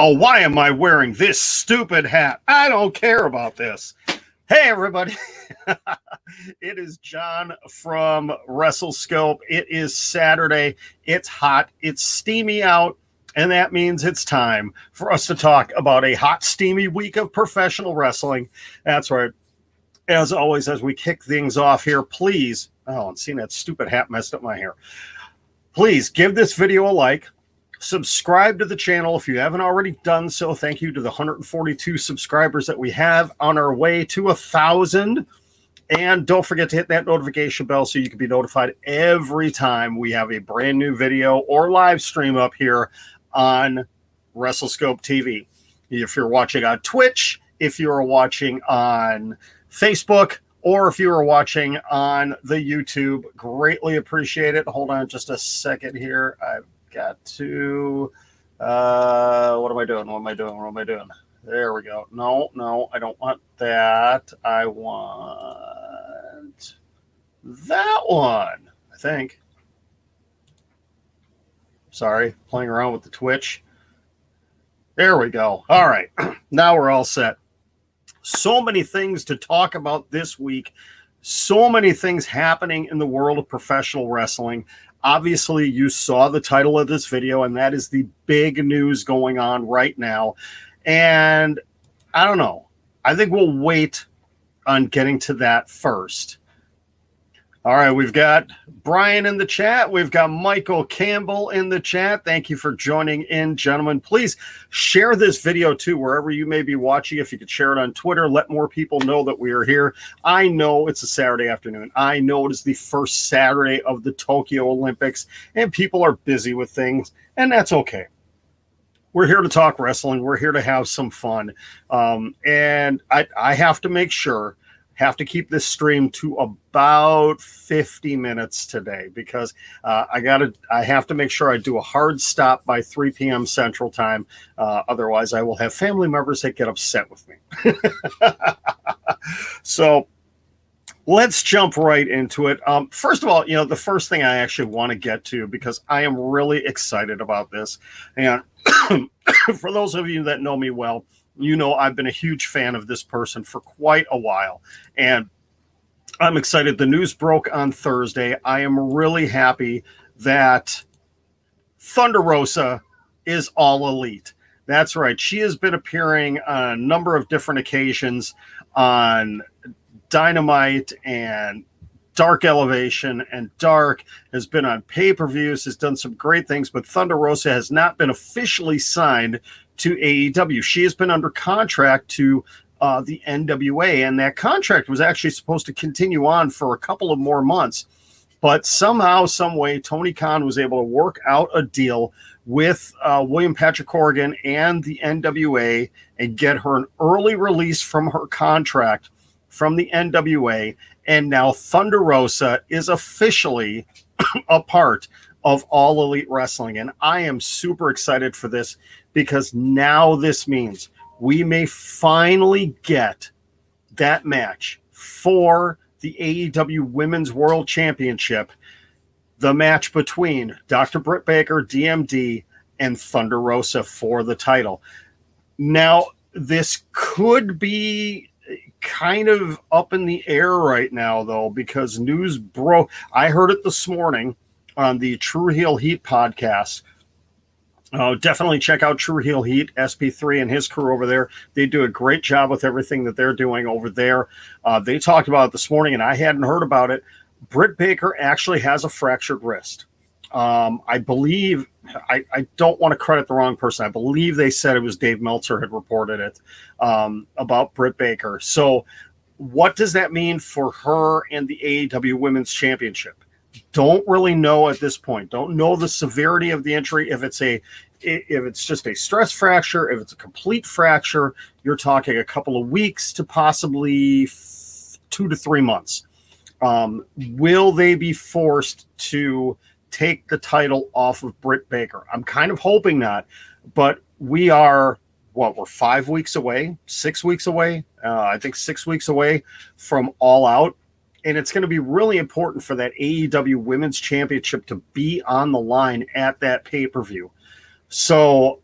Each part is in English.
Oh, why am I wearing this stupid hat? I don't care about this. Hey, everybody. It is John from WrestleScope. It is Saturday. It's hot. It's steamy out. And that means it's time for us to talk about a hot, steamy week of professional wrestling. That's right. As always, as we kick things off here, please, and seeing that stupid hat messed up my hair. Please give this video a like. Subscribe to the channel if you haven't already done so. Thank you to the 142 subscribers that we have on our way to 1,000. And don't forget to hit that notification bell so you can be notified every time we have a brand new video or live stream up here on WrestleScope TV. If you're watching on Twitch, if you're watching on Facebook, or if you are watching on the YouTube, greatly appreciate it. Hold on just a second here. I've got to, what am I doing? There we go. No, I don't want that. I want that one, I think. Sorry, playing around with the Twitch. There we go. All right, now we're all set. So many things to talk about this week. So many things happening in the world of professional wrestling. Obviously, you saw the title of this video, and that is the big news going on right now. And I don't know. I think we'll wait on getting to that first. All right, we've got Brian in the chat. We've got Michael Campbell in the chat. Thank you for joining in, gentlemen. Please share this video, too, wherever you may be watching. If you could share it on Twitter, let more people know that we are here. I know it's a Saturday afternoon. I know it is the first Saturday of the Tokyo Olympics, and people are busy with things, and that's okay. We're here to talk wrestling. We're here to have some fun. And I have to make sure, have to keep this stream to about 50 minutes today because I have to make sure I do a hard stop by 3 p.m. Central Time. Otherwise, I will have family members that get upset with me. So let's jump right into it. First of all, the first thing I actually want to get to, because I am really excited about this. And for those of you that know me well, I've been a huge fan of this person for quite a while. And I'm excited. The news broke on Thursday. I am really happy that Thunder Rosa is All Elite. That's right. She has been appearing on a number of different occasions on Dynamite and Dark Elevation, and Dark has been on pay-per-views, has done some great things, but Thunder Rosa has not been officially signed to AEW. She has been under contract to the NWA, and that contract was actually supposed to continue on for a couple of more months. But somehow, some way, Tony Khan was able to work out a deal with William Patrick Corgan and the NWA and get her an early release from her contract from the NWA. And now Thunder Rosa is officially a part of All Elite Wrestling. And I am super excited for this because now this means we may finally get that match for the AEW Women's World Championship, the match between Dr. Britt Baker, DMD, and Thunder Rosa for the title. Now, this could be kind of up in the air right now, though, because news broke. I heard it this morning on the True Heel Heat podcast. Definitely check out True Heel Heat, SP3 and his crew over there. They do a great job with everything that they're doing over there. They talked about it this morning, and I hadn't heard about it. Britt Baker actually has a fractured wrist. I believe, I don't want to credit the wrong person. I believe they said it was Dave Meltzer had reported it about Britt Baker. So what does that mean for her and the AEW Women's Championship? Don't really know at this point. Don't know the severity of the injury. If it's just a stress fracture, if it's a complete fracture, you're talking a couple of weeks to possibly 2 to 3 months. Will they be forced to take the title off of Britt Baker? I'm kind of hoping not, but we are, we're 5 weeks away, 6 weeks away. I think 6 weeks away from All Out. And it's going to be really important for that AEW Women's Championship to be on the line at that pay-per-view. So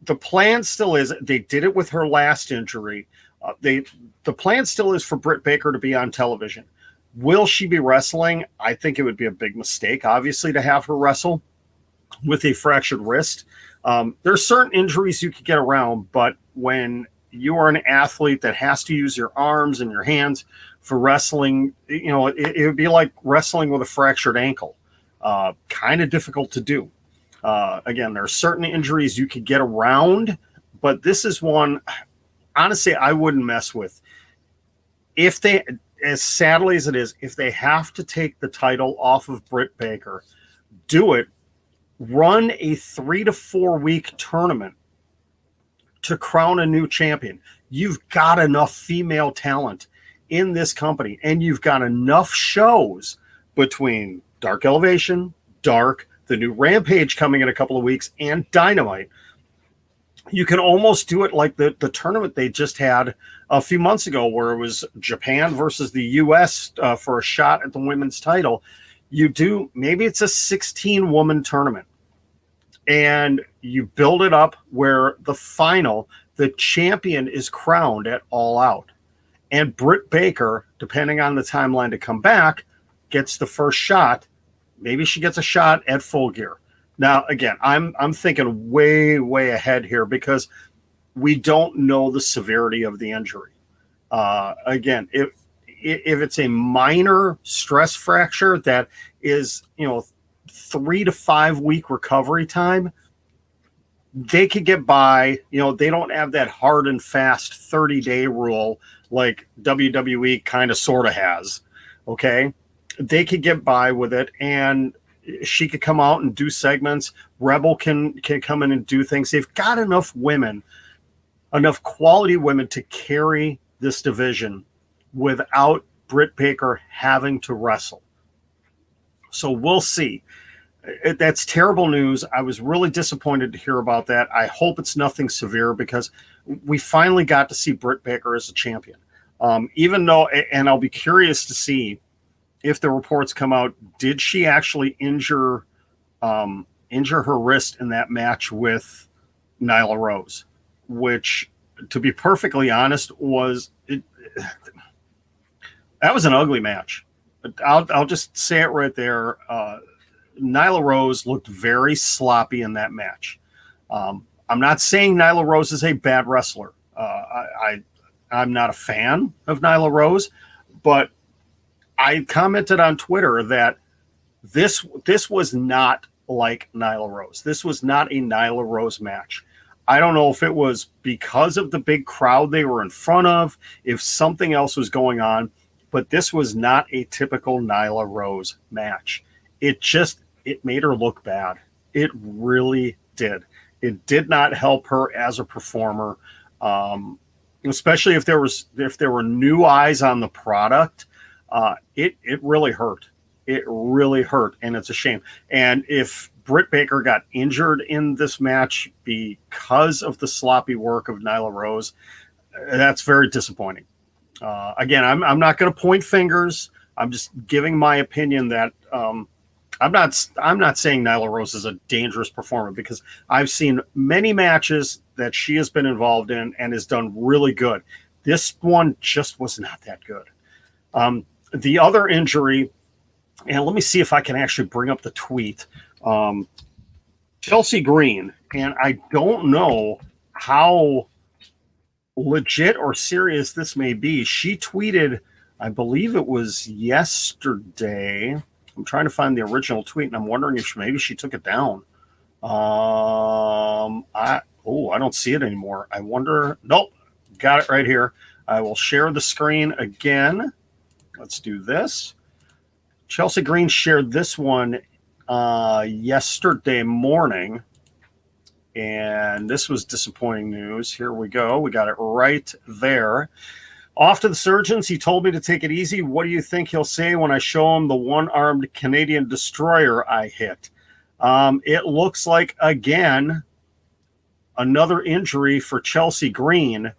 the plan still is, they did it with her last injury. The plan still is for Britt Baker to be on television. Will she be wrestling? I think it would be a big mistake, obviously, to have her wrestle with a fractured wrist. There are certain injuries you could get around, but when you are an athlete that has to use your arms and your hands for wrestling, it would be like wrestling with a fractured ankle. Kind of difficult to do. Again, there are certain injuries you could get around, but this is one, honestly, I wouldn't mess with. If they, as sadly as it is, if they have to take the title off of Britt Baker, do it. Run a 3 to 4 week tournament to crown a new champion. You've got enough female talent in this company, and you've got enough shows between Dark Elevation, Dark, the new Rampage coming in a couple of weeks, and Dynamite. You can almost do it like the tournament they just had a few months ago, where it was Japan versus the U.S. For a shot at the women's title. You do, maybe it's a 16-woman tournament, and you build it up where the final, the champion is crowned at All Out. And Britt Baker, depending on the timeline to come back, gets the first shot. Maybe she gets a shot at Full Gear. Now, again, I'm thinking way, way ahead here because we don't know the severity of the injury. Again, if it's a minor stress fracture that is, 3 to 5 week recovery time, they could get by. They don't have that hard and fast 30-day rule like WWE kind of sort of has. Okay. They could get by with it, and she could come out and do segments. Rebel can come in and do things. They've got enough women, enough quality women to carry this division without Britt Baker having to wrestle. So we'll see. That's terrible news. I was really disappointed to hear about that. I hope it's nothing severe because we finally got to see Britt Baker as a champion. Even though, and I'll be curious to see if the reports come out, did she actually injure her wrist in that match with Nyla Rose? Which, to be perfectly honest, that was an ugly match. I'll just say it right there. Nyla Rose looked very sloppy in that match. I'm not saying Nyla Rose is a bad wrestler. I'm not a fan of Nyla Rose, but I commented on Twitter that this was not like Nyla Rose. This was not a Nyla Rose match. I don't know if it was because of the big crowd they were in front of, if something else was going on, but this was not a typical Nyla Rose match. It made her look bad. It really did. It did not help her as a performer, especially if there were new eyes on the product. It really hurt. It really hurt, and it's a shame. And if Britt Baker got injured in this match because of the sloppy work of Nyla Rose, that's very disappointing. Again, I'm not going to point fingers. I'm just giving my opinion that I'm not saying Nyla Rose is a dangerous performer, because I've seen many matches that she has been involved in and has done really good. This one just was not that good. The other injury, and let me see if I can actually bring up the tweet. Chelsea Green, and I don't know how legit or serious this may be. She tweeted, I believe it was yesterday. I'm trying to find the original tweet, and I'm wondering if maybe she took it down. I don't see it anymore. I wonder. Nope, got it right here. I will share the screen again. Let's do this. Chelsea Green shared this one yesterday morning, and this was disappointing news. Here we go. We got it right there. Off to the surgeons. He told me to take it easy. What do you think he'll say when I show him the one-armed Canadian destroyer I hit? It looks like, again, another injury for Chelsea Green.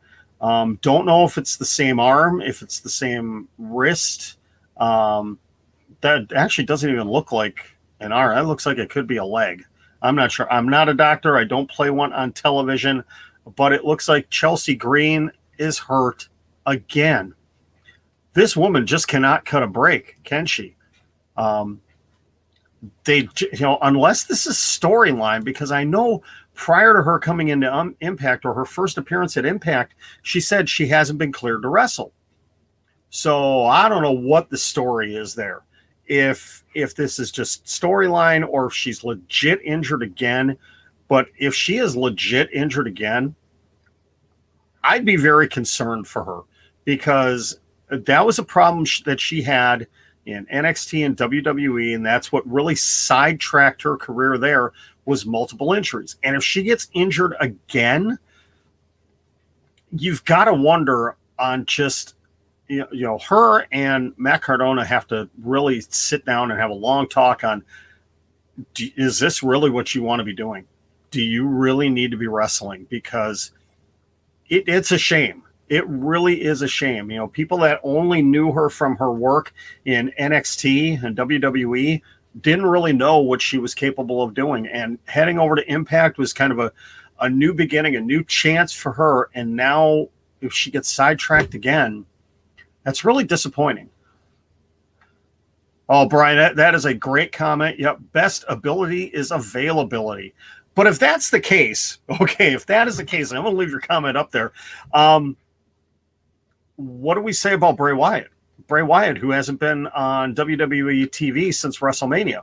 Don't know if it's the same arm, if it's the same wrist. That actually doesn't even look like an arm. That looks like it could be a leg. I'm not sure. I'm not a doctor. I don't play one on television, but it looks like Chelsea Green is hurt again. This woman just cannot cut a break, can she? Unless this is storyline, because I know prior to her coming into Impact, or her first appearance at Impact, she said she hasn't been cleared to wrestle. So I don't know what the story is there. If this is just storyline, or if she's legit injured again. But if she is legit injured again, I'd be very concerned for her, because that was a problem that she had in NXT and WWE, and that's what really sidetracked her career there, was multiple injuries. And if she gets injured again, you've got to wonder on just, her and Matt Cardona have to really sit down and have a long talk on, is this really what you want to be doing? Do you really need to be wrestling? Because it's a shame. It really is a shame. People that only knew her from her work in NXT and WWE didn't really know what she was capable of doing. And heading over to Impact was kind of a new beginning, a new chance for her. And now if she gets sidetracked again, that's really disappointing. Oh, Brian, that is a great comment. Yep. Best ability is availability. But if that's the case, okay, if that is the case, and I'm going to leave your comment up there. What do we say about Bray Wyatt? Bray Wyatt, who hasn't been on WWE TV since WrestleMania.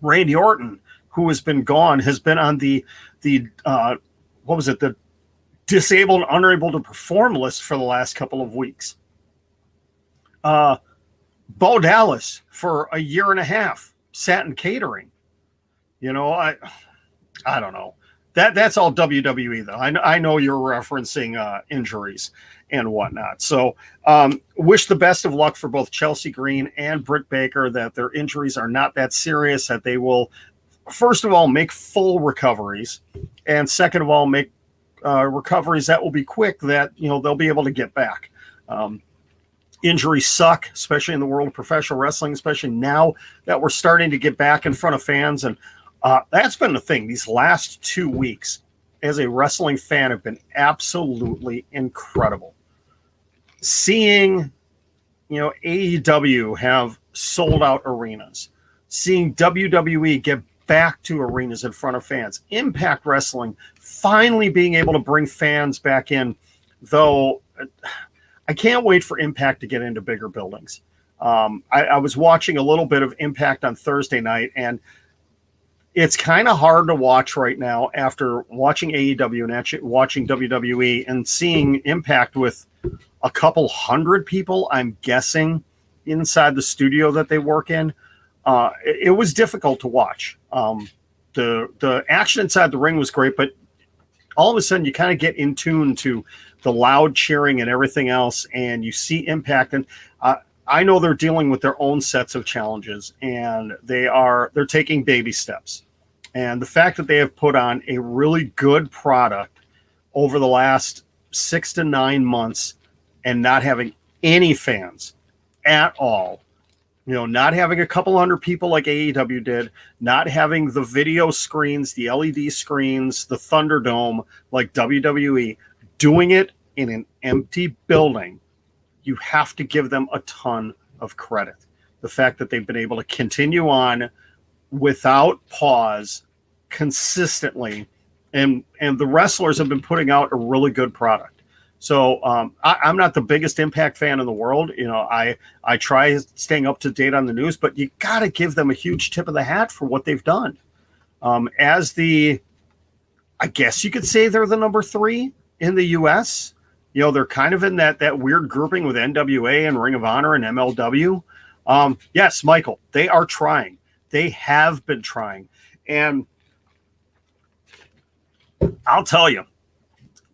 Randy Orton, who has been gone, has been on the disabled, unable to perform list for the last couple of weeks. Bo Dallas for a year and a half sat in catering. I don't know. That's all WWE though. I know you're referencing injuries and whatnot. So wish the best of luck for both Chelsea Green and Britt Baker, that their injuries are not that serious, that they will, first of all, make full recoveries, and second of all, make recoveries that will be quick, that they'll be able to get back. Injuries suck, especially in the world of professional wrestling, especially now that we're starting to get back in front of fans. And that's been the thing. These last 2 weeks as a wrestling fan have been absolutely incredible. Seeing, AEW have sold out arenas, seeing WWE get back to arenas in front of fans, Impact Wrestling finally being able to bring fans back in, though I can't wait for Impact to get into bigger buildings. I was watching a little bit of Impact on Thursday night, and it's kind of hard to watch right now after watching AEW and actually watching WWE and seeing Impact with a couple hundred people, I'm guessing, inside the studio that they work in. It was difficult to watch. The action inside the ring was great, but all of a sudden you kind of get in tune to the loud cheering and everything else, and you see Impact. And I know they're dealing with their own sets of challenges, and they're taking baby steps. And the fact that they have put on a really good product over the last 6 to 9 months and not having any fans at all, not having a couple hundred people like AEW did, not having the video screens, the LED screens, the Thunderdome like WWE, doing it in an empty building, you have to give them a ton of credit. The fact that they've been able to continue on without pause consistently, and the wrestlers have been putting out a really good product. So I'm not the biggest Impact fan in the world. I try staying up to date on the news, but you got to give them a huge tip of the hat for what they've done. I guess you could say they're the number 3 in the U.S. They're kind of in that weird grouping with NWA and Ring of Honor and MLW. Yes, Michael, they are trying. They have been trying. And I'll tell you,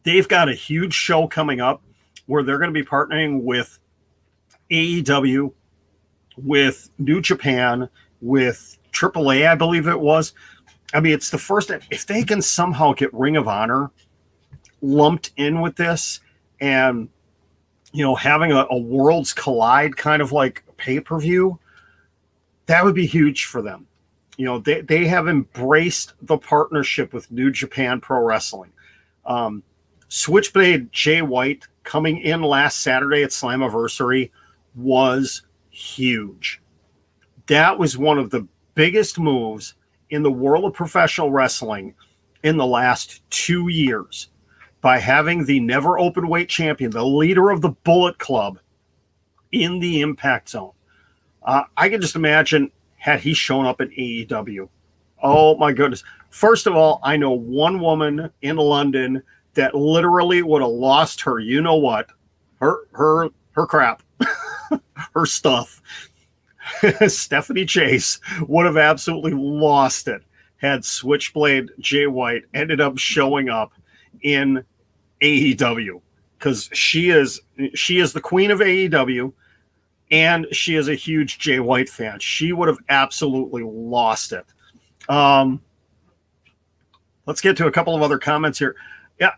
they've got a huge show coming up where they're going to be partnering with AEW, with New Japan, with AAA, I believe it was. I mean, it's the first. If they can somehow get Ring of Honor lumped in with this, and having a Worlds Collide kind of like pay-per-view, that would be huge for them. they have embraced the partnership with New Japan Pro Wrestling. Switchblade Jay White coming in last Saturday at Slammiversary was huge. That was one of the biggest moves in the world of professional wrestling in the last 2 years, by having the never open weight champion, the leader of the Bullet Club, in the Impact Zone. I can just imagine had he shown up at AEW. Oh my goodness. First of all, I know one woman in London that literally would have lost her, you know what, her crap, her stuff. Stephanie Chase would have absolutely lost it had Switchblade Jay White ended up showing up in AEW, because she is the queen of AEW, and she is a huge Jay White fan. She would have absolutely lost it. Let's get to a couple of other comments here. Yeah,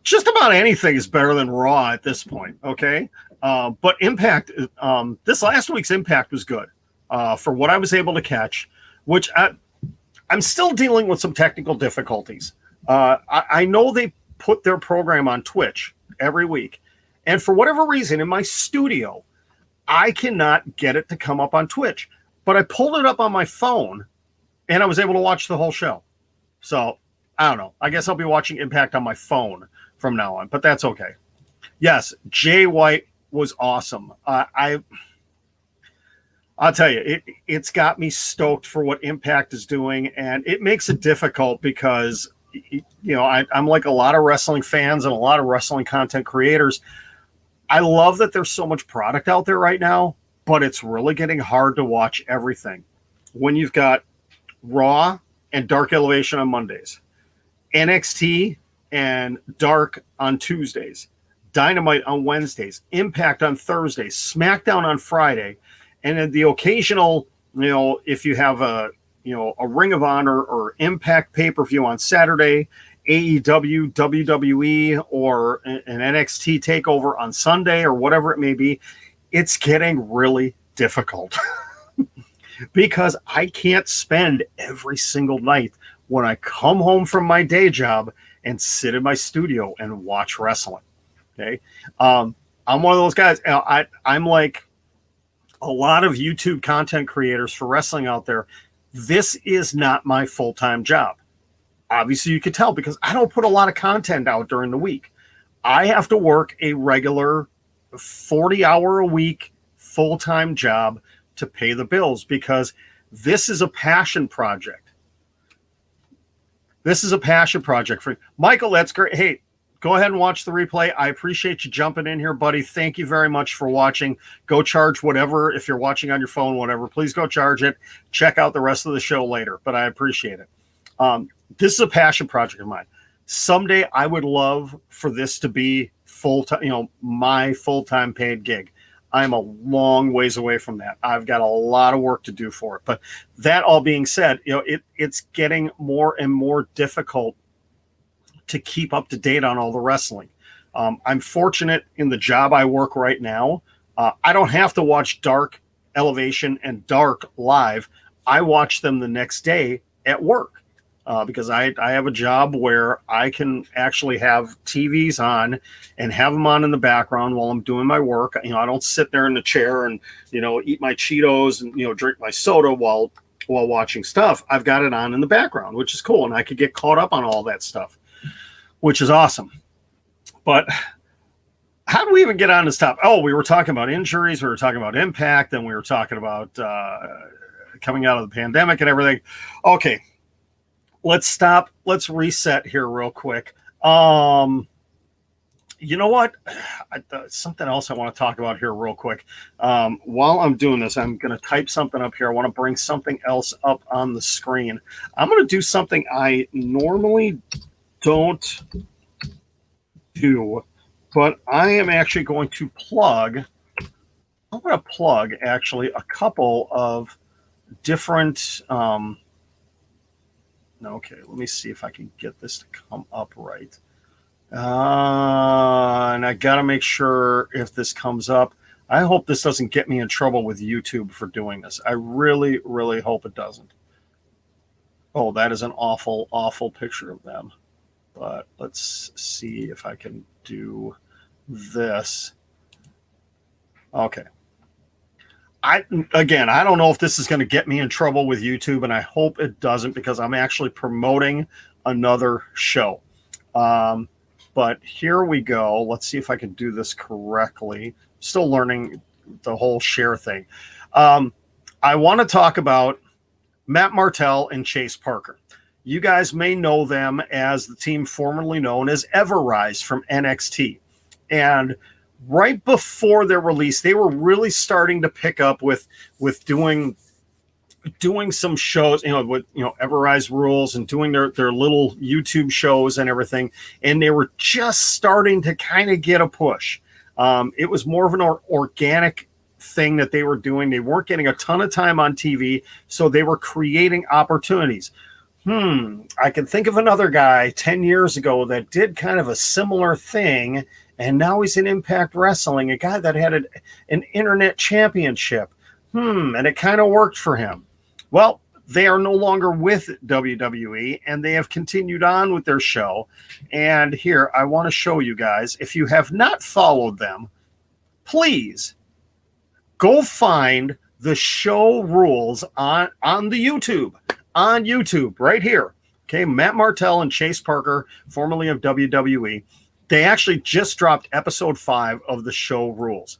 just about anything is better than Raw at this point, okay? But Impact, this last week's Impact was good for what I was able to catch, which I'm still dealing with some technical difficulties. I know they put their program on Twitch every week, and for whatever reason, in my studio, I cannot get it to come up on Twitch. But I pulled it up on my phone, and I was able to watch the whole show. So, I don't know. I guess I'll be watching Impact on my phone from now on, but that's okay. Yes, Jay White was awesome. I'll tell you, it's got me stoked for what Impact is doing, and it makes it difficult because, I'm like a lot of wrestling fans and a lot of wrestling content creators. I love that there's so much product out there right now, but it's really getting hard to watch everything. When you've got Raw and Dark Elevation on Mondays, NXT and Dark on Tuesdays, Dynamite on Wednesdays, Impact on Thursdays, SmackDown on Friday, and then the occasional, if you have a Ring of Honor or Impact pay-per-view on Saturday, AEW, WWE, or an NXT takeover on Sunday, or whatever it may be, it's getting really difficult because I can't spend every single night when I come home from my day job and sit in my studio and watch wrestling. Okay. I'm one of those guys. I'm like a lot of YouTube content creators for wrestling out there. This is not my full-time job. Obviously, you could tell because I don't put a lot of content out during the week. I have to work a regular 40-hour-a-week full-time job to pay the bills because this is a passion project. This is a passion project for Michael. That's great. Hey, go ahead and watch the replay. I appreciate you jumping in here, buddy. Thank you very much for watching. Go charge whatever. If you're watching on your phone, whatever, please go charge it. Check out the rest of the show later, but I appreciate it. This is a passion project of mine. Someday I would love for this to be full-time, my full-time paid gig. I'm a long ways away from that. I've got a lot of work to do for it. But that all being said, it's getting more and more difficult to keep up to date on all the wrestling. I'm fortunate in the job I work right now. I don't have to watch Dark Elevation and Dark live. I watch them the next day at work. Because I have a job where I can actually have TVs on and have them on in the background while I'm doing my work. I don't sit there in the chair and, eat my Cheetos and, drink my soda while watching stuff. I've got it on in the background, which is cool. And I could get caught up on all that stuff, which is awesome. But how do we even get on this topic? Oh, we were talking about injuries. We were talking about Impact. And we were talking about coming out of the pandemic and everything. Okay. Let's stop. Let's reset here real quick. You know what? Something else I want to talk about here real quick. While I'm doing this, I'm going to type something up here. I want to bring something else up on the screen. I'm going to do something I normally don't do, but I am actually going to plug. I'm going to plug actually a couple of different. Okay, let me see if I can get this to come up right. And I got to make sure if this comes up. I hope this doesn't get me in trouble with YouTube for doing this. I really, really hope it doesn't. Oh, that is an awful, awful picture of them. But let's see if I can do this. Okay. I don't know if this is going to get me in trouble with YouTube, and I hope it doesn't, because I'm actually promoting another show. But here we go. Let's see if I can do this correctly. Still learning the whole share thing. I want to talk about Matt Martel and Chase Parker. You guys may know them as the team formerly known as Everrise from NXT. And right before their release, they were really starting to pick up with doing some shows, with Everrise Rules, and doing their little YouTube shows and everything. And they were just starting to kind of get a push. It was more of an organic thing that they were doing. They weren't getting a ton of time on TV, so they were creating opportunities. I can think of another guy 10 years ago that did kind of a similar thing, and now he's in Impact Wrestling, a guy that had an internet championship. And it kind of worked for him. Well, they are no longer with WWE, and they have continued on with their show. And here, I want to show you guys, if you have not followed them, please go find the show rules on the YouTube. On YouTube, right here. Okay, Matt Martel and Chase Parker, formerly of WWE. They actually just dropped episode 5 of the show rules.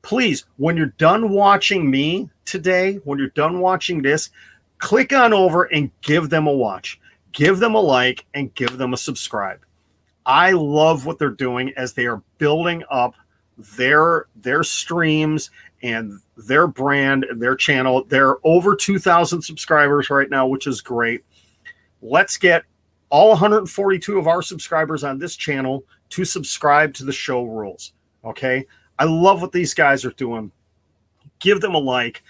Please, when you're done watching me today, when you're done watching this, click on over and give them a watch. Give them a like and give them a subscribe. I love what they're doing as they are building up their streams and their brand, their channel. They're over 2,000 subscribers right now, which is great. Let's get all 142 of our subscribers on this channel to subscribe to the show rules. Okay. I love what these guys are doing. Give them a like.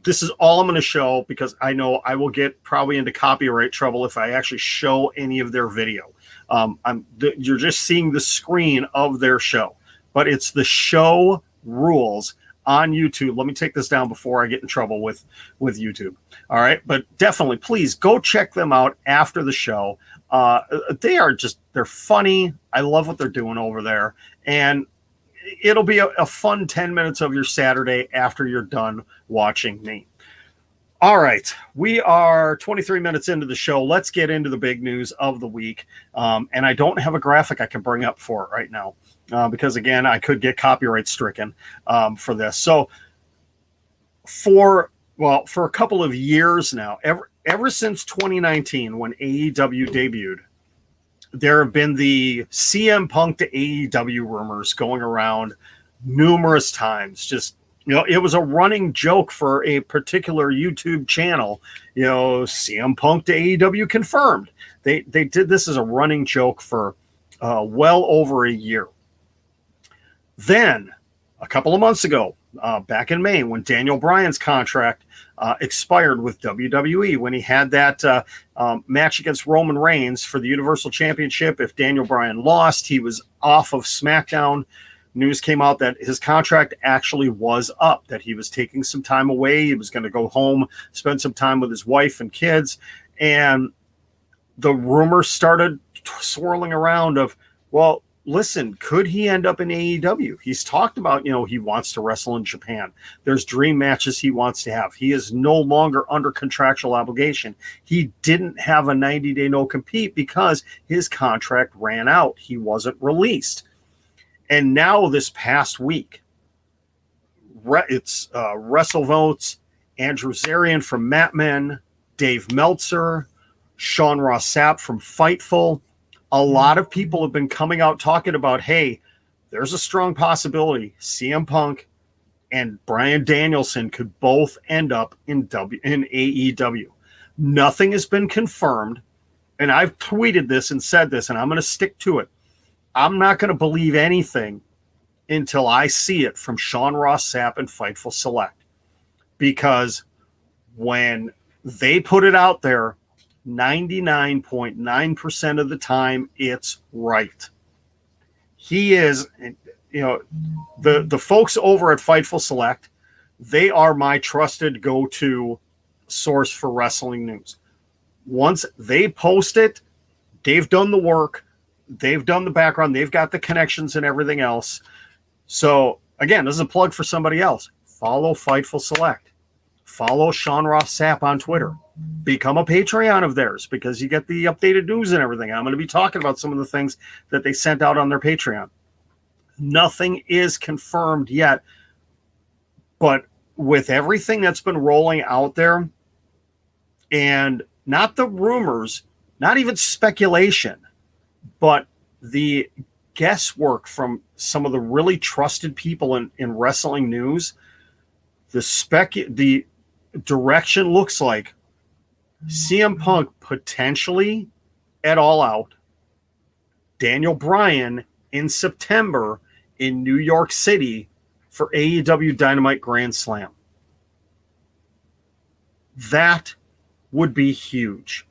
This is all I'm going to show, because I know I will get probably into copyright trouble if I actually show any of their video. You're just seeing the screen of their show, but it's the show rules on YouTube. Let me take this down before I get in trouble with YouTube. All right. But definitely, please go check them out after the show. They're funny. I love what they're doing over there. And it'll be a fun 10 minutes of your Saturday after you're done watching me. All right. We are 23 minutes into the show. Let's get into the big news of the week. And I don't have a graphic I can bring up for it right now. Because again, I could get copyright stricken for this. So for a couple of years now, ever since 2019, when AEW debuted, there have been the CM Punk to AEW rumors going around numerous times. Just, it was a running joke for a particular YouTube channel. CM Punk to AEW confirmed. They did this as a running joke for well over a year. Then, a couple of months ago, back in May, when Daniel Bryan's contract expired with WWE, when he had that match against Roman Reigns for the Universal Championship, if Daniel Bryan lost, he was off of SmackDown. News came out that his contract actually was up, that he was taking some time away. He was going to go home, spend some time with his wife and kids. And the rumors started swirling around of, well, listen, could he end up in AEW? He's talked about, he wants to wrestle in Japan. There's dream matches he wants to have. He is no longer under contractual obligation. He didn't have a 90-day no-compete because his contract ran out. He wasn't released. And now this past week, it's WrestleVotes, Andrew Zarian from Matmen, Dave Meltzer, Sean Ross Sapp from Fightful. A lot of people have been coming out talking about, hey, there's a strong possibility CM Punk and Bryan Danielson could both end up in AEW. Nothing has been confirmed, and I've tweeted this and said this, and I'm going to stick to it. I'm not going to believe anything until I see it from Sean Ross Sapp and Fightful Select, because when they put it out there, 99.9% of the time, it's right. He is, the folks over at Fightful Select, they are my trusted go-to source for wrestling news. Once they post it, they've done the work, they've done the background, they've got the connections and everything else. So again, this is a plug for somebody else. Follow Fightful Select. Follow Sean Ross Sapp on Twitter. Become a Patreon of theirs because you get the updated news and everything. I'm going to be talking about some of the things that they sent out on their Patreon. Nothing is confirmed yet, but with everything that's been rolling out there, and not the rumors, not even speculation, but the guesswork from some of the really trusted people in wrestling news, the direction looks like CM Punk potentially at All Out, Daniel Bryan in September in New York City for AEW Dynamite Grand Slam. That would be huge.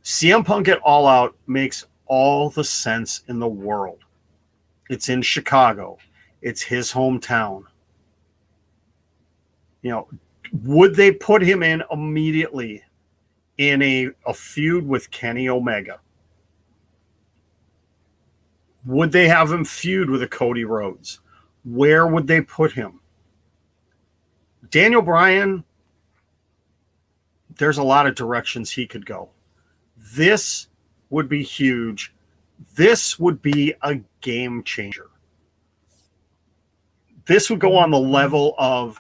CM Punk at All Out makes all the sense in the world. It's in Chicago. It's his hometown. Would they put him in immediately in a feud with Kenny Omega? Would they have him feud with a Cody Rhodes? Where would they put him? Daniel Bryan, there's a lot of directions he could go. This would be huge. This would be a game changer. This would go on the level of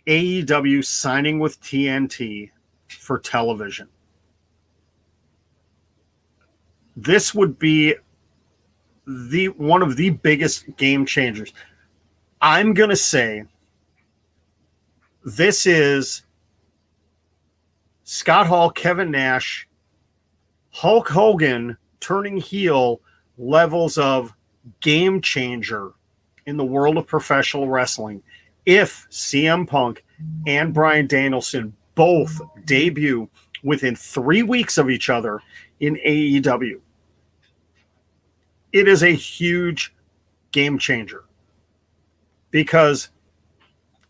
AEW signing with TNT for television. This would be one of the biggest game changers. I'm going to say this is Scott Hall, Kevin Nash, Hulk Hogan turning heel levels of game changer in the world of professional wrestling if CM Punk and Bryan Danielson both debut within 3 weeks of each other in AEW. It is a huge game changer because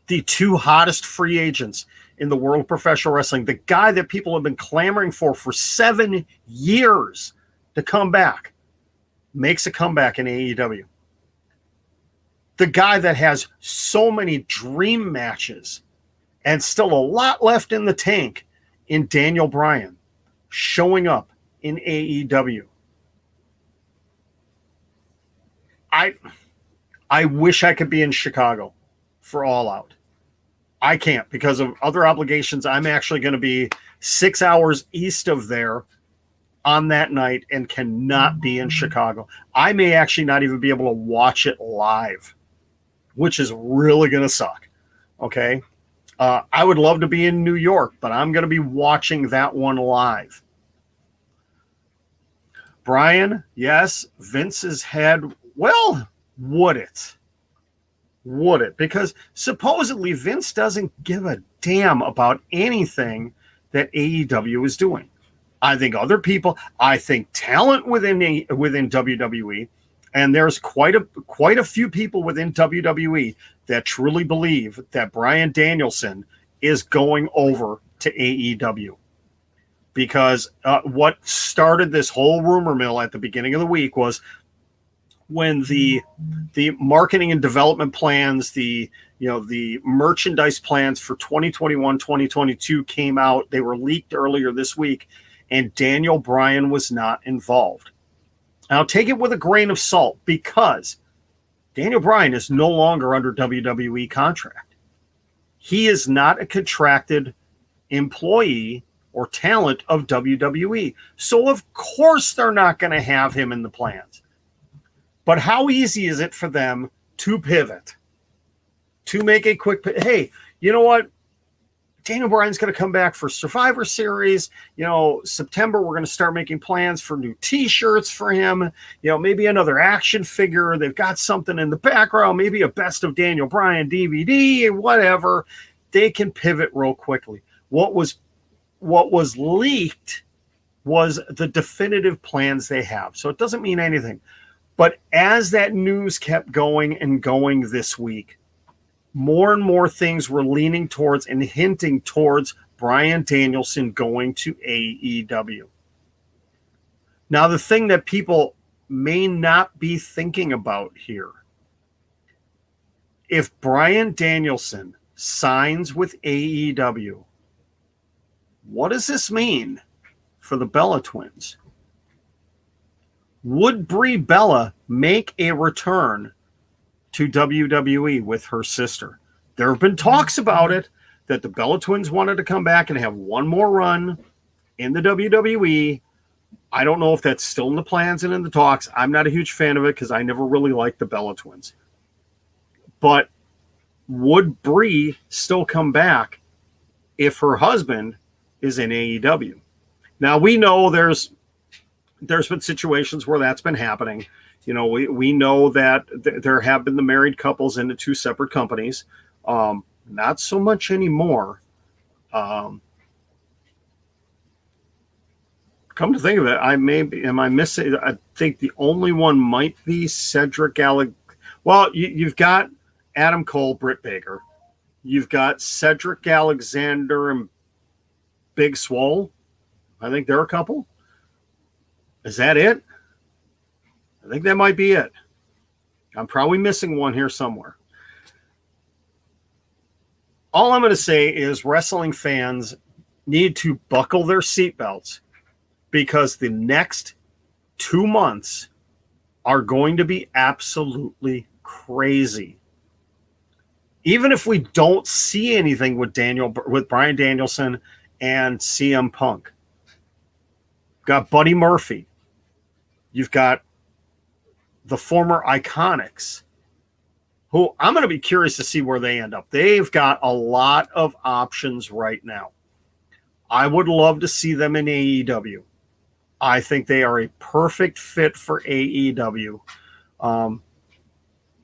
the two hottest free agents in the world of professional wrestling, the guy that people have been clamoring for 7 years to come back, makes a comeback in AEW. The guy that has so many dream matches and still a lot left in the tank in Daniel Bryan, showing up in AEW. I wish I could be in Chicago for All Out. I can't because of other obligations. I'm actually going to be 6 hours east of there on that night and cannot be in Chicago. I may actually not even be able to watch it live, which is really going to suck. Okay. I would love to be in New York, but I'm going to be watching that one live. Brian, yes, Vince's head. Well, would it? Would it? Because supposedly Vince doesn't give a damn about anything that AEW is doing. I think other people, I think talent within WWE, and there's quite a few people within WWE that truly believe that Bryan Danielson is going over to AEW. Because what started this whole rumor mill at the beginning of the week was when the marketing and development plans, the merchandise plans for 2021, 2022 came out. They were leaked earlier this week, and Daniel Bryan was not involved. Now, take it with a grain of salt because Daniel Bryan is no longer under WWE contract. He is not a contracted employee or talent of WWE. So, of course, they're not going to have him in the plans. But how easy is it for them to pivot, to make a quick hey, you know what? Daniel Bryan's going to come back for Survivor Series. September, we're going to start making plans for new T-shirts for him. Maybe another action figure. They've got something in the background, maybe a Best of Daniel Bryan DVD, whatever. They can pivot real quickly. What was leaked was the definitive plans they have. So it doesn't mean anything. But as that news kept going and going this week, more and more things were leaning towards and hinting towards Bryan Danielson going to AEW. Now, the thing that people may not be thinking about here, if Bryan Danielson signs with AEW, what does this mean for the Bella Twins? Would Brie Bella make a return to WWE with her sister? There have been talks about it, that the Bella Twins wanted to come back and have one more run in the WWE. I don't know if that's still in the plans and in the talks. I'm not a huge fan of it because I never really liked the Bella Twins. But would Brie still come back if her husband is in AEW? Now, we know there's been situations where that's been happening. You know, we know that there have been the married couples into two separate companies. Not so much anymore. Come to think of it, am I missing? I think the only one might be Cedric Alexander. Well, you've got Adam Cole, Britt Baker. You've got Cedric Alexander and Big Swole. I think they're a couple. Is that it? I think that might be it. I'm probably missing one here somewhere. All I'm going to say is wrestling fans need to buckle their seatbelts, because the next 2 months are going to be absolutely crazy. Even if we don't see anything with Bryan Danielson and CM Punk. Got Buddy Murphy. You've got the former Iconics, who I'm going to be curious to see where they end up. They've got a lot of options right now. I would love to see them in AEW. I think they are a perfect fit for AEW.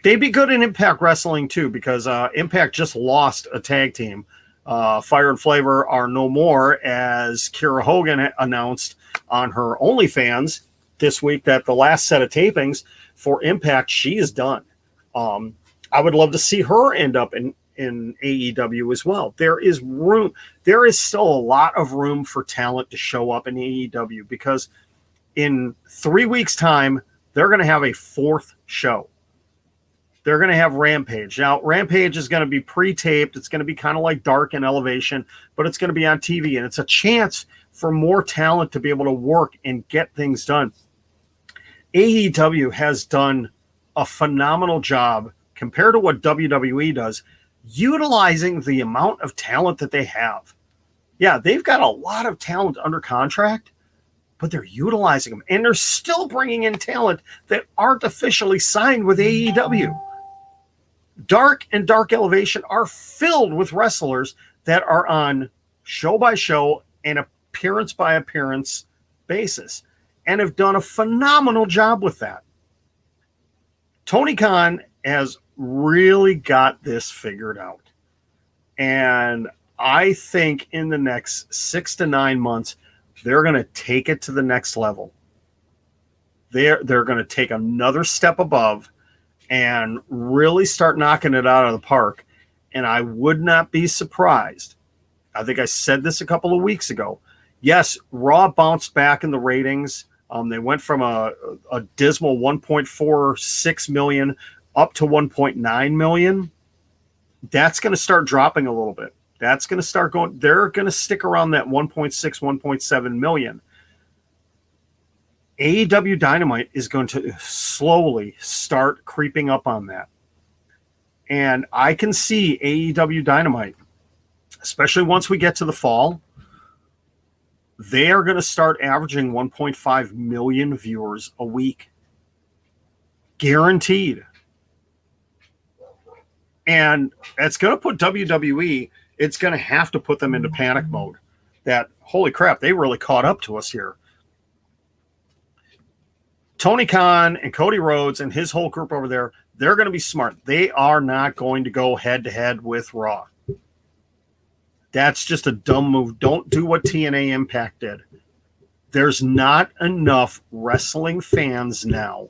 They'd be good in Impact Wrestling too, because Impact just lost a tag team. Fire and Flavor are no more, as Kira Hogan announced on her OnlyFans this week that the last set of tapings for Impact, she is done. I would love to see her end up in AEW as well. There is room. There is still a lot of room for talent to show up in AEW, because in 3 weeks' time, they're going to have a fourth show. They're going to have Rampage. Now, Rampage is going to be pre-taped. It's going to be kind of like Dark and Elevation, but it's going to be on TV, and it's a chance for more talent to be able to work and get things done. AEW has done a phenomenal job compared to what WWE does, utilizing the amount of talent that they have. Yeah, they've got a lot of talent under contract, but they're utilizing them, and they're still bringing in talent that aren't officially signed with AEW. Dark and Dark Elevation are filled with wrestlers that are on show by show and appearance by appearance basis, and have done a phenomenal job with that. Tony Khan has really got this figured out. And I think in the next 6 to 9 months, they're going to take it to the next level. They're going to take another step above and really start knocking it out of the park. And I would not be surprised. I think I said this a couple of weeks ago. Yes, Raw bounced back in the ratings. They went from a dismal 1.46 million up to 1.9 million. That's going to start dropping a little bit. That's going to start going. They're going to stick around that 1.6, 1.7 million. AEW Dynamite is going to slowly start creeping up on that. And I can see AEW Dynamite, especially once we get to the fall, they are going to start averaging 1.5 million viewers a week. Guaranteed. And it's going to put WWE, it's going to have to put them into panic mode. That, holy crap, they really caught up to us here. Tony Khan and Cody Rhodes and his whole group over there, they're going to be smart. They are not going to go head-to-head with Raw. That's just a dumb move. Don't do what TNA Impact did. There's not enough wrestling fans now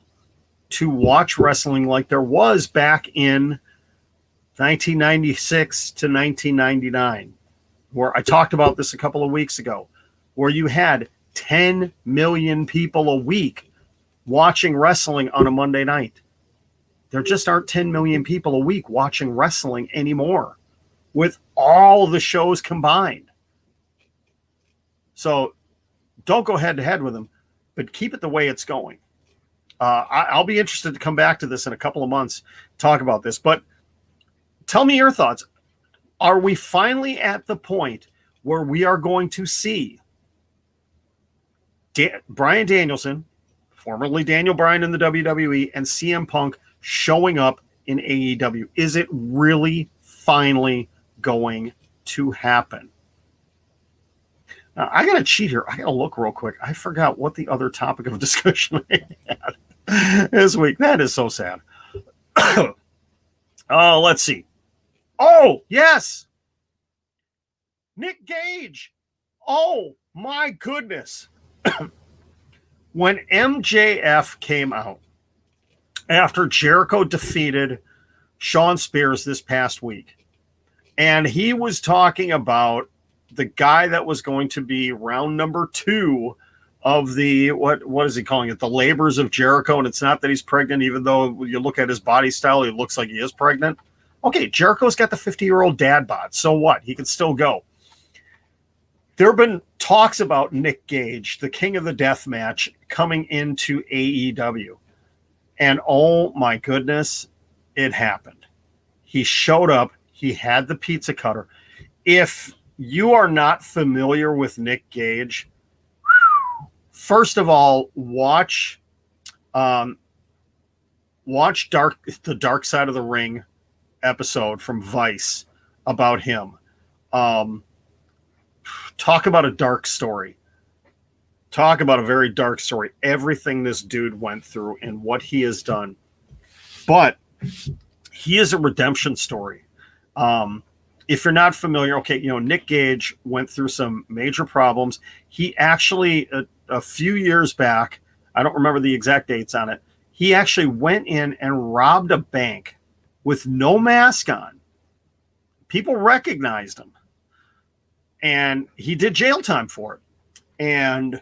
to watch wrestling like there was back in 1996 to 1999, where I talked about this a couple of weeks ago, where you had 10 million people a week watching wrestling on a Monday night. There just aren't 10 million people a week watching wrestling anymore with all the shows combined. So don't go head to head with them, but keep it the way it's going. I'll be interested to come back to this in a couple of months, talk about this, but tell me your thoughts. Are we finally at the point where we are going to see Bryan Danielson, formerly Daniel Bryan in the WWE, and CM Punk showing up in AEW? Is it really finally going to happen? Now, I got to cheat here. I got to look real quick. I forgot what the other topic of discussion I had this week. That is so sad. Let's see. Oh, yes. Nick Gage. Oh, my goodness. When MJF came out after Jericho defeated Shawn Spears this past week, and he was talking about the guy that was going to be round number 2 of the, what is he calling it? The labors of Jericho. And it's not that he's pregnant, even though you look at his body style, he looks like he is pregnant. Okay, Jericho's got the 50-year-old dad bod. So what? He can still go. There have been talks about Nick Gage, the king of the death match, coming into AEW. And oh my goodness, it happened. He showed up. He had the pizza cutter. If you are not familiar with Nick Gage, first of all, watch the Dark Side of the Ring episode from Vice about him. Talk about a dark story. Talk about a very dark story. Everything this dude went through and what he has done. But he is a redemption story. If you're not familiar, okay, Nick Gage went through some major problems. He actually, a few years back, I don't remember the exact dates on it, he actually went in and robbed a bank with no mask on. People recognized him. And he did jail time for it. And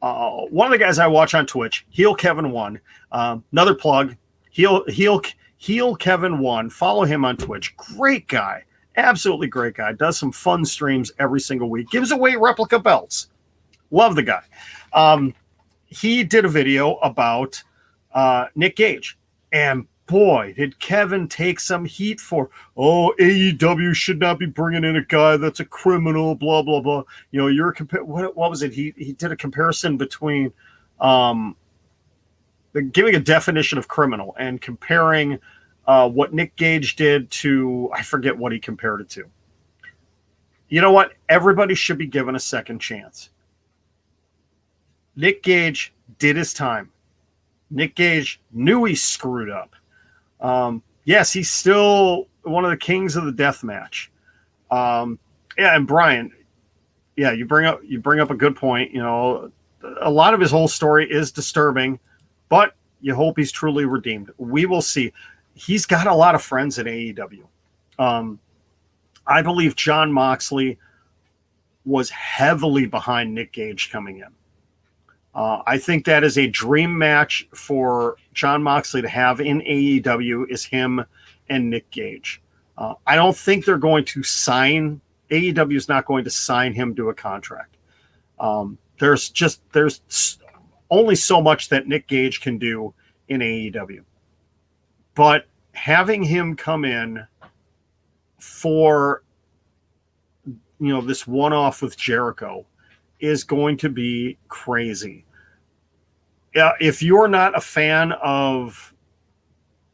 one of the guys I watch on Twitch, Heel Kevin 1, another plug, Heel Kevin 1, follow him on Twitch. Great guy. Absolutely great guy. Does some fun streams every single week. Gives away replica belts. Love the guy. He did a video about Nick Gage. And boy, did Kevin take some heat for, AEW should not be bringing in a guy that's a criminal, blah, blah, blah. You're what was it? He did a comparison between giving a definition of criminal and comparing what Nick Gage did to, I forget what he compared it to. You know what? Everybody should be given a second chance. Nick Gage did his time. Nick Gage knew he screwed up. Yes, he's still one of the kings of the death match. And Brian, you bring up a good point. A lot of his whole story is disturbing, but you hope he's truly redeemed. We will see. He's got a lot of friends at AEW. I believe Jon Moxley was heavily behind Nick Gage coming in. I think that is a dream match for Jon Moxley to have in AEW is him and Nick Gage. I don't think they're going to sign. AEW is not going to sign him to a contract. There's only so much that Nick Gage can do in AEW. But having him come in for, this one-off with Jericho is going to be crazy. If you're not a fan of,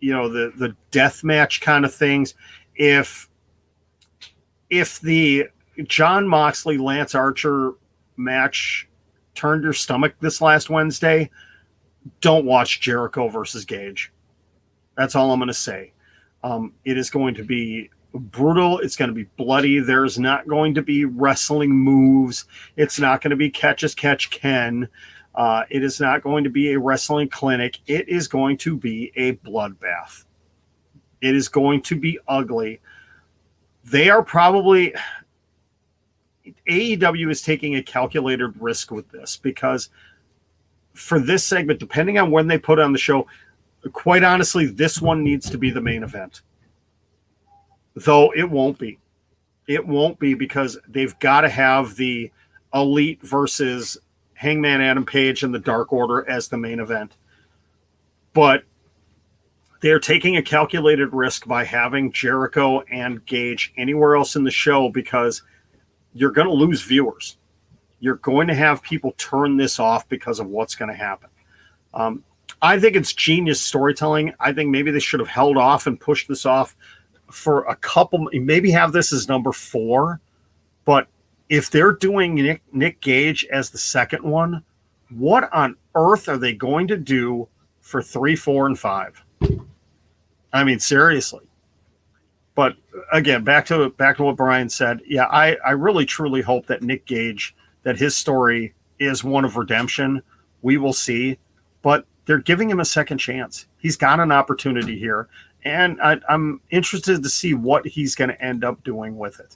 the death match kind of things, if the Jon Moxley Lance Archer match turned your stomach this last Wednesday, don't watch Jericho versus Gage. That's all I'm going to say. It is going to be brutal. It's going to be bloody. There's not going to be wrestling moves. It's not going to be catch as catch can. It is not going to be a wrestling clinic. It is going to be a bloodbath. It is going to be ugly. They are probably... AEW is taking a calculated risk with this because for this segment, depending on when they put on the show, quite honestly, this one needs to be the main event. Though it won't be. It won't be because they've got to have the Elite versus Hangman Adam Page and the Dark Order as the main event. But they're taking a calculated risk by having Jericho and Gage anywhere else in the show because you're going to lose viewers. You're going to have people turn this off because of what's going to happen. I think it's genius storytelling. I think maybe they should have held off and pushed this off for a couple, maybe have this as number 4. But if they're doing Nick Gage as the second one, what on earth are they going to do for 3, 4, and 5? I mean, seriously. But again, back to what Brian said. Yeah, I really truly hope that Nick Gage, that his story is one of redemption. We will see. But they're giving him a second chance. He's got an opportunity here. And I'm interested to see what he's going to end up doing with it.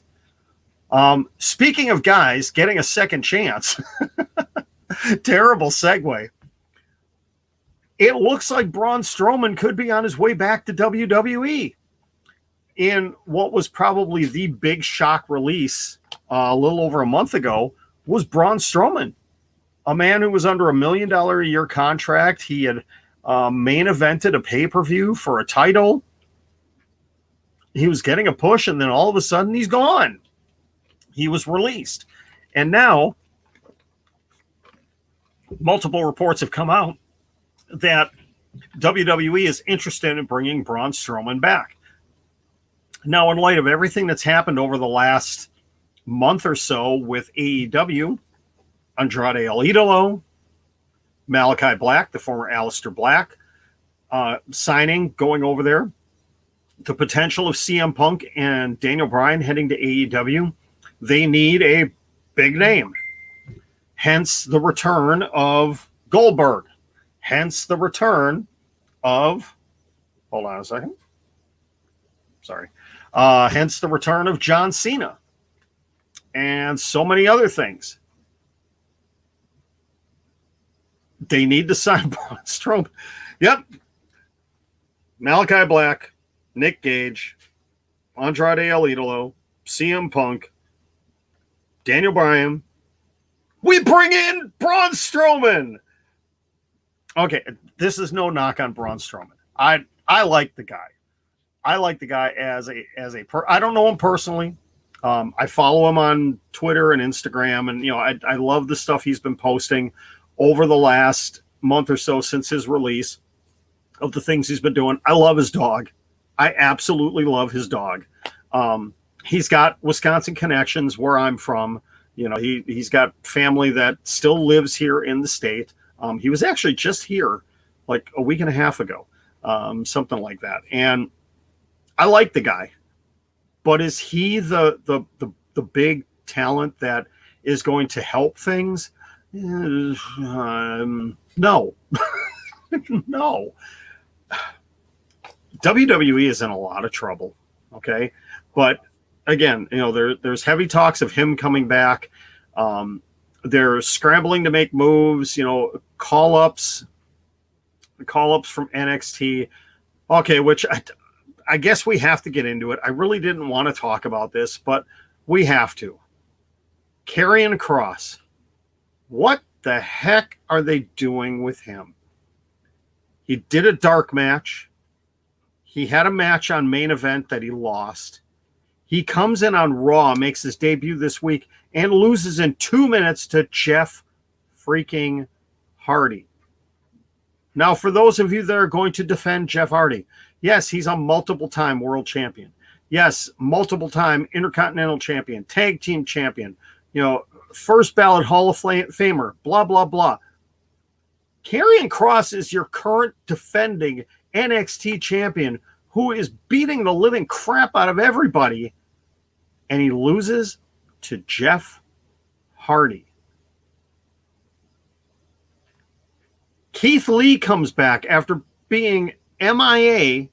Speaking of guys getting a second chance, terrible segue. It looks like Braun Strowman could be on his way back to WWE in what was probably the big shock release a little over a month ago was Braun Strowman, a man who was under $1 million a year contract. He had main evented a pay-per-view for a title. He was getting a push, and then all of a sudden he's gone. He was released. And now multiple reports have come out that WWE is interested in bringing Braun Strowman back. Now, in light of everything that's happened over the last month or so with AEW, Andrade El Idolo, Malachi Black, the former Aleister Black, signing, going over there, the potential of CM Punk and Daniel Bryan heading to AEW, they need a big name. Hence the return of Goldberg. Hence the return of, hold on a second. Sorry. Hence the return of John Cena and so many other things. They need to sign Braun Strowman. Yep. Malachi Black, Nick Gage, Andrade El Idolo, CM Punk, Daniel Bryan. We bring in Braun Strowman. Okay, this is no knock on Braun Strowman. I like the guy. I like the guy as a I don't know him personally. I follow him on Twitter and Instagram, and I love the stuff he's been posting over the last month or so since his release of the things he's been doing. I love his dog. I absolutely love his dog. He's got Wisconsin connections where I'm from. He's got family that still lives here in the state. He was actually just here like a week and a half ago, something like that. And I like the guy, but is he the big talent that is going to help things? No. No. WWE is in a lot of trouble. Okay. But again, there's heavy talks of him coming back. They're scrambling to make moves, call-ups from NXT. Okay. Which I guess we have to get into it. I really didn't want to talk about this, but we have to. Karrion Kross. What the heck are they doing with him? He did a dark match. He had a match on main event that he lost. He comes in on Raw, makes his debut this week, and loses in 2 minutes to Jeff freaking Hardy. Now, for those of you that are going to defend Jeff Hardy, yes, he's a multiple-time world champion. Yes, multiple-time Intercontinental champion, tag team champion, first ballot Hall of Famer, blah, blah, blah. Karrion Kross is your current defending NXT champion who is beating the living crap out of everybody, and he loses to Jeff Hardy. Keith Lee comes back after being MIA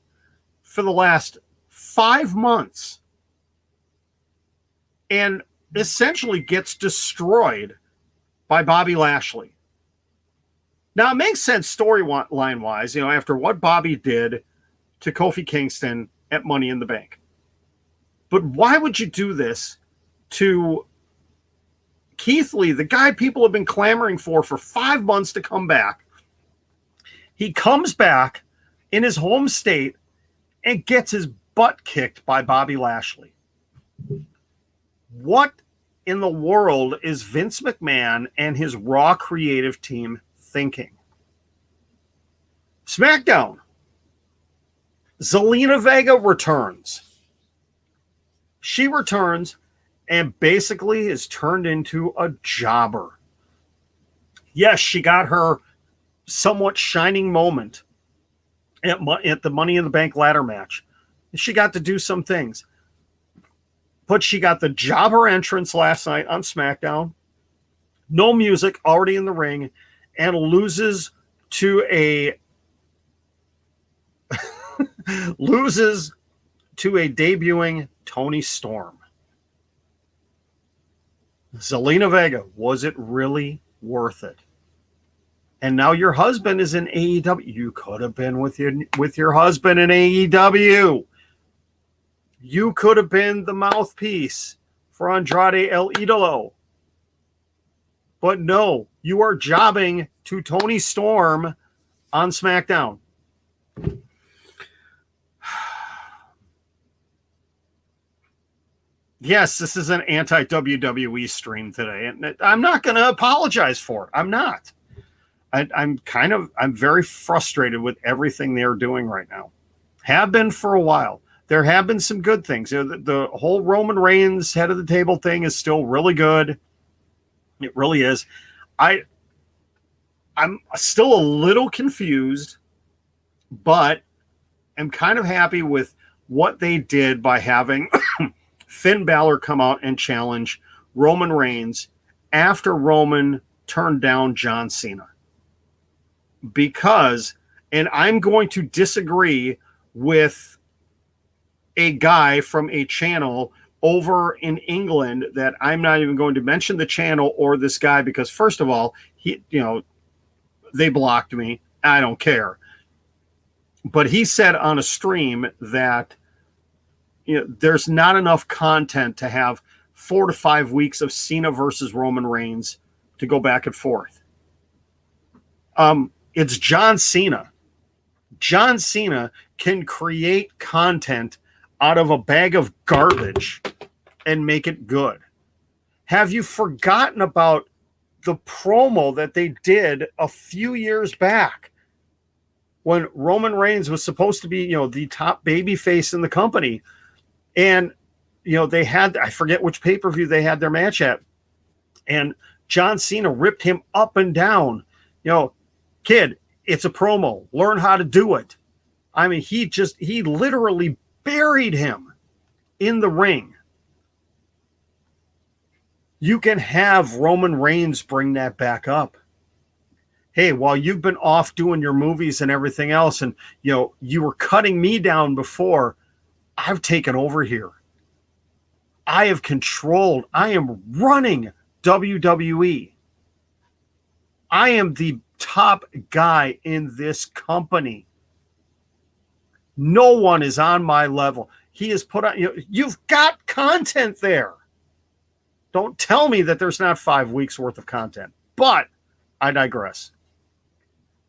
for the last 5 months and essentially gets destroyed by Bobby Lashley. Now, it makes sense storyline-wise, after what Bobby did to Kofi Kingston at Money in the Bank. But why would you do this to Keith Lee, the guy people have been clamoring for 5 months to come back? He comes back in his home state and gets his butt kicked by Bobby Lashley. What in the world is Vince McMahon and his Raw creative team thinking? SmackDown. Selena Vega returns. She returns and basically is turned into a jobber. Yes, she got her somewhat shining moment at the Money in the Bank ladder match. She got to do some things. But she got the jobber entrance last night on SmackDown. No music, already in the ring, and loses to a debuting Toni Storm. Selena Vega, was it really worth it? And now your husband is in AEW. You could have been with your husband in AEW. You could have been the mouthpiece for Andrade El Idolo. But no, you are jobbing to Toni Storm on SmackDown. Yes, this is an anti-WWE stream today, and I'm not going to apologize for it. I'm not. I'm very frustrated with everything they're doing right now. Have been for a while. There have been some good things. The whole Roman Reigns head of the table thing is still really good. It really is. I'm still a little confused, but I'm kind of happy with what they did by having Finn Balor come out and challenge Roman Reigns after Roman turned down John Cena. Because, and I'm going to disagree with a guy from a channel over in England that I'm not even going to mention the channel or this guy because, first of all, they blocked me. I don't care. But he said on a stream that there's not enough content to have 4 to 5 weeks of Cena versus Roman Reigns to go back and forth. It's John Cena. John Cena can create content out of a bag of garbage and make it good. Have you forgotten about the promo that they did a few years back when Roman Reigns was supposed to be, the top babyface in the company? And, they had, I forget which pay-per-view they had their match at. And John Cena ripped him up and down. Kid, it's a promo. Learn how to do it. I mean, he literally buried him in the ring. You can have Roman Reigns bring that back up. Hey, while you've been off doing your movies and everything else, and you were cutting me down before, I've taken over here. I have controlled. I am running WWE. I am the top guy in this company. No one is on my level. He has put on, you've got content there. Don't tell me that there's not 5 weeks worth of content, but I digress.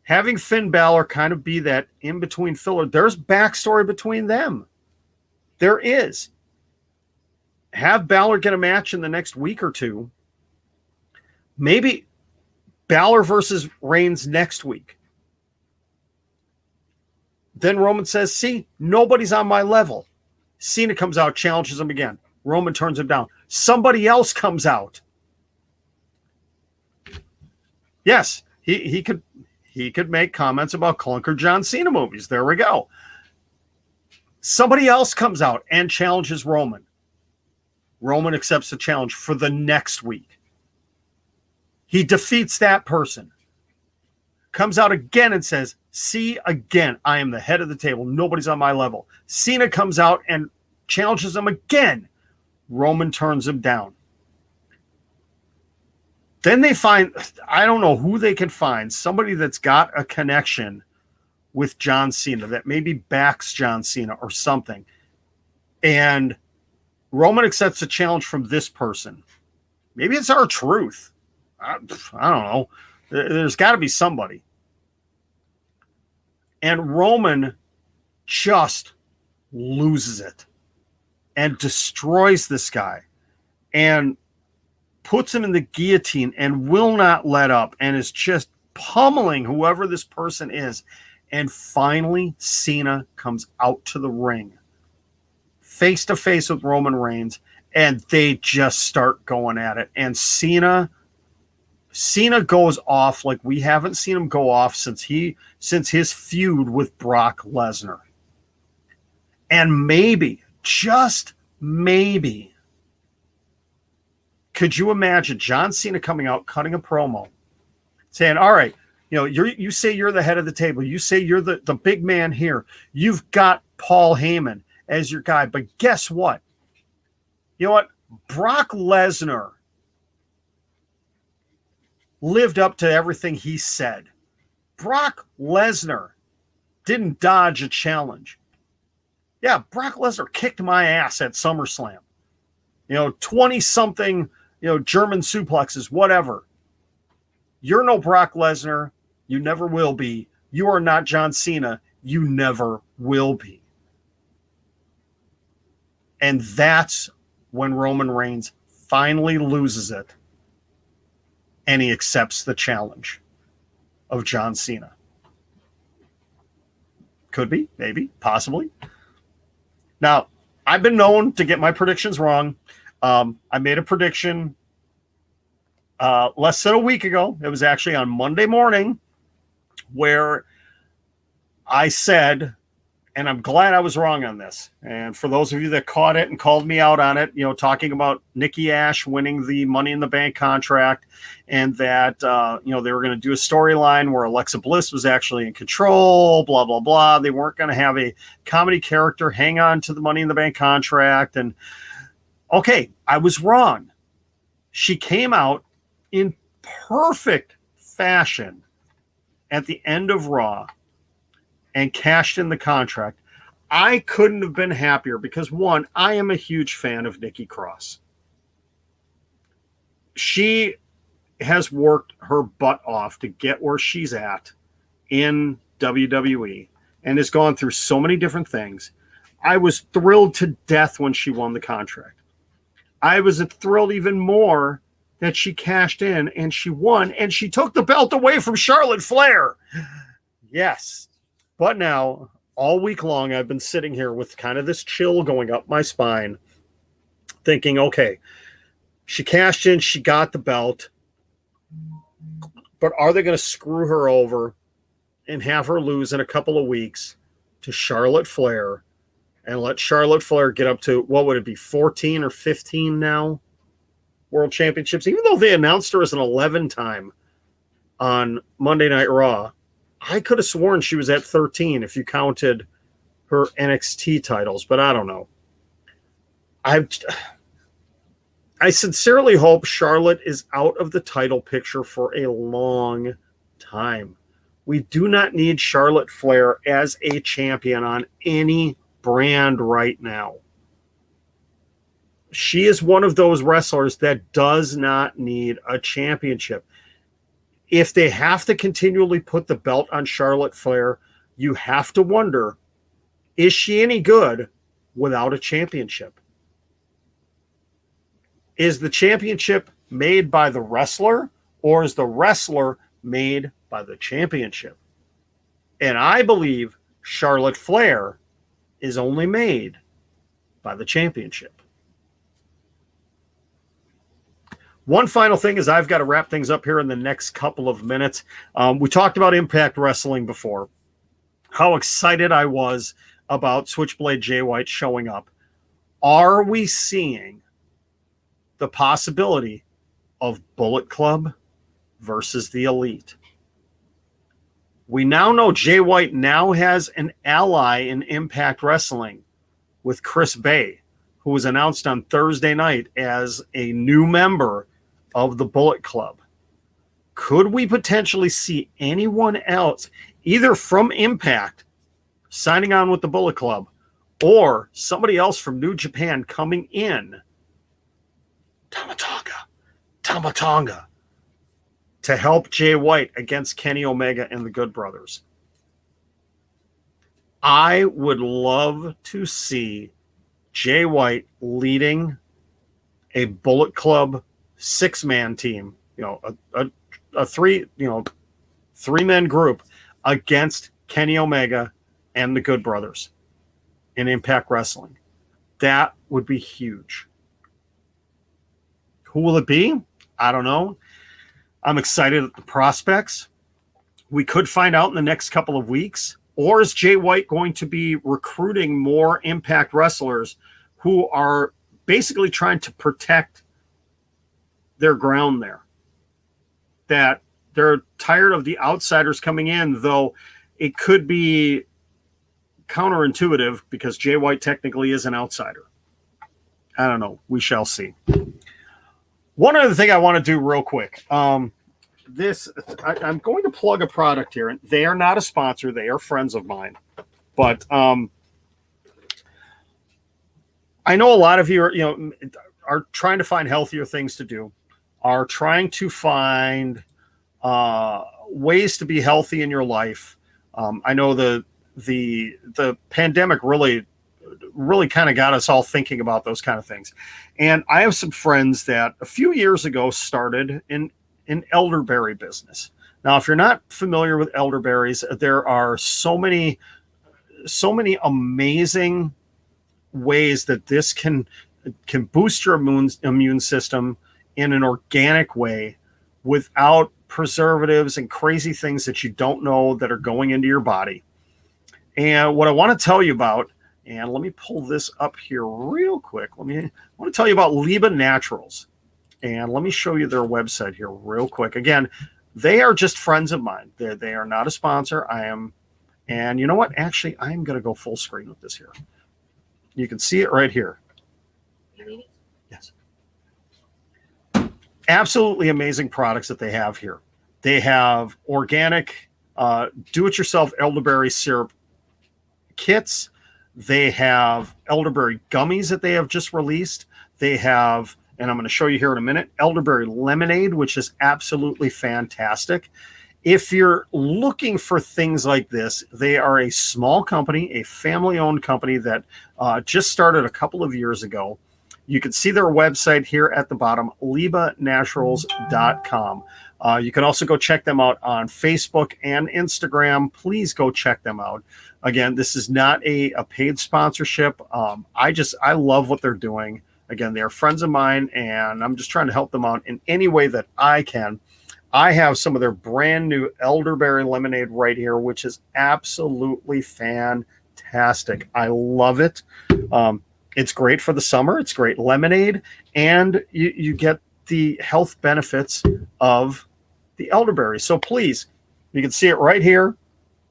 Having Finn Balor kind of be that in-between filler, there's backstory between them. There is. Have Balor get a match in the next week or two. Maybe Balor versus Reigns next week. Then Roman says, see, nobody's on my level. Cena comes out, challenges him again. Roman turns him down. Somebody else comes out. Yes, he could make comments about clunker John Cena movies. There we go. Somebody else comes out and challenges Roman. Roman accepts the challenge for the next week. He defeats that person. comes out again and says, see, again, I am the head of the table. Nobody's on my level. Cena comes out and challenges him again. Roman turns him down. Then they find, I don't know who they can find, somebody that's got a connection with John Cena that maybe backs John Cena or something. And Roman accepts a challenge from this person. Maybe it's R-Truth. I don't know. There's got to be somebody. And Roman just loses it and destroys this guy and puts him in the guillotine and will not let up and is just pummeling whoever this person is. And finally, Cena comes out to the ring, face to face with Roman Reigns, and they just start going at it. And Cena goes off like we haven't seen him go off since his feud with Brock Lesnar. And maybe, just maybe, could you imagine John Cena coming out, cutting a promo, saying, all right, you say you're the head of the table. You say you're the big man here. You've got Paul Heyman as your guy. But guess what? You know what? Brock Lesnar lived up to everything he said. Brock Lesnar didn't dodge a challenge. Yeah, Brock Lesnar kicked my ass at SummerSlam. 20-something, German suplexes, whatever. You're no Brock Lesnar. You never will be. You are not John Cena. You never will be. And that's when Roman Reigns finally loses it. And he accepts the challenge of John Cena. Could be, maybe, possibly. Now, I've been known to get my predictions wrong. I made a prediction less than a week ago. It was actually on Monday morning where I said, and I'm glad I was wrong on this. And for those of you that caught it and called me out on it, talking about Nikki Ash winning the Money in the Bank contract and that, they were going to do a storyline where Alexa Bliss was actually in control, blah, blah, blah. They weren't going to have a comedy character hang on to the Money in the Bank contract. And okay, I was wrong. She came out in perfect fashion at the end of Raw and cashed in the contract. I couldn't have been happier because, one, I am a huge fan of Nikki Cross. She has worked her butt off to get where she's at in WWE and has gone through so many different things. I was thrilled to death when she won the contract. I was thrilled even more that she cashed in and she won and she took the belt away from Charlotte Flair. Yes. But now, all week long, I've been sitting here with kind of this chill going up my spine, thinking, okay, she cashed in, she got the belt, but are they going to screw her over and have her lose in a couple of weeks to Charlotte Flair and let Charlotte Flair get up to, what would it be, 14 or 15 now? World Championships, even though they announced her as an 11-time on Monday Night Raw. I could have sworn she was at 13 if you counted her NXT titles, but I don't know. I sincerely hope Charlotte is out of the title picture for a long time. We do not need Charlotte Flair as a champion on any brand right now. She is one of those wrestlers that does not need a championship. If they have to continually put the belt on Charlotte Flair, you have to wonder, is she any good without a championship? Is the championship made by the wrestler, or is the wrestler made by the championship? And I believe Charlotte Flair is only made by the championship. One final thing is I've got to wrap things up here in the next couple of minutes. We talked about Impact Wrestling before, how excited I was about Switchblade Jay White showing up. Are we seeing the possibility of Bullet Club versus the Elite? We now know Jay White now has an ally in Impact Wrestling with Chris Bay, who was announced on Thursday night as a new member of the Bullet Club. Could we potentially see anyone else, either from Impact, signing on with the Bullet Club, or somebody else from New Japan coming in, Tama Tonga, to help Jay White against Kenny Omega and the Good Brothers? I would love to see Jay White leading a Bullet Club 6-man team, a three-man group against Kenny Omega and the Good Brothers in Impact Wrestling. That would be huge. Who will it be? I don't know. I'm excited at the prospects. We could find out in the next couple of weeks. Or is Jay White going to be recruiting more Impact wrestlers who are basically trying to protect their ground there? That they're tired of the outsiders coming in, though it could be counterintuitive because Jay White technically is an outsider. I don't know. We shall see. One other thing I want to do real quick. I'm going to plug a product here. They are not a sponsor. They are friends of mine. But I know a lot of you are trying to find healthier things to do, are trying to find ways to be healthy in your life. I know the pandemic really kind of got us all thinking about those kind of things. And I have some friends that a few years ago started an elderberry business. Now, if you're not familiar with elderberries, there are so many amazing ways that this can boost your immune system in an organic way without preservatives and crazy things that you don't know that are going into your body. And what I want to tell you about, and let me pull this up here real quick. I want to tell you about Libre Naturals. And let me show you their website here real quick. Again, they are just friends of mine. They are not a sponsor. And you know what? Actually, I'm going to go full screen with this here. You can see it right here. Yes. Absolutely amazing products that they have here. They have organic, do-it-yourself elderberry syrup kits. They have elderberry gummies that they have just released. They have, and I'm going to show you here in a minute, elderberry lemonade, which is absolutely fantastic. If you're looking for things like this, they are a small company, a family-owned company that just started a couple of years ago. You can see their website here at the bottom, LibreNaturals.com. You can also go check them out on Facebook and Instagram. Please go check them out. Again, this is not a paid sponsorship. I love what they're doing. Again, they're friends of mine, and I'm just trying to help them out in any way that I can. I have some of their brand new elderberry lemonade right here, which is absolutely fantastic. I love it. It's great for the summer. It's great lemonade, and you get the health benefits of the elderberry. So please, you can see it right here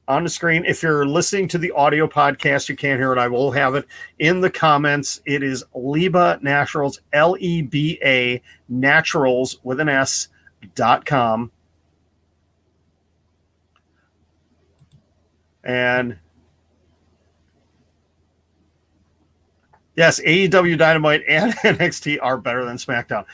on the screen. If you're listening to the audio podcast, you can't hear it. I will have it in the comments. It is Libre Naturals, LEBA Naturals with an S.com. And yes, AEW Dynamite and NXT are better than SmackDown.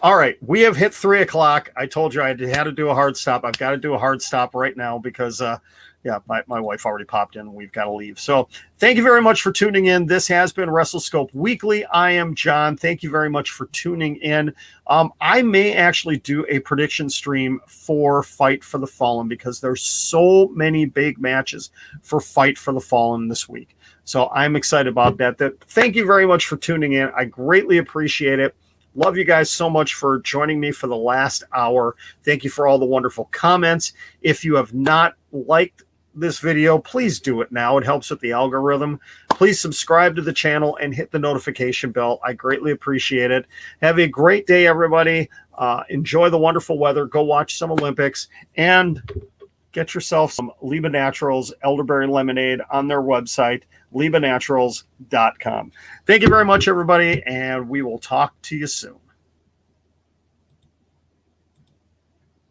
All right, we have hit 3 o'clock. I told you I had to do a hard stop. I've got to do a hard stop right now because, my wife already popped in. We've got to leave. So thank you very much for tuning in. This has been WrestleScope Weekly. I am John. Thank you very much for tuning in. I may actually do a prediction stream for Fight for the Fallen because there's so many big matches for Fight for the Fallen this week. So I'm excited about that. Thank you very much for tuning in. I greatly appreciate it. Love you guys so much for joining me for the last hour. Thank you for all the wonderful comments. If you have not liked this video, please do it now. It helps with the algorithm. Please subscribe to the channel and hit the notification bell. I greatly appreciate it. Have a great day, everybody. Enjoy the wonderful weather. Go watch some Olympics and get yourself some Libre Naturals elderberry lemonade on their website, LibreNaturals.com. Thank you very much, everybody, and we will talk to you soon.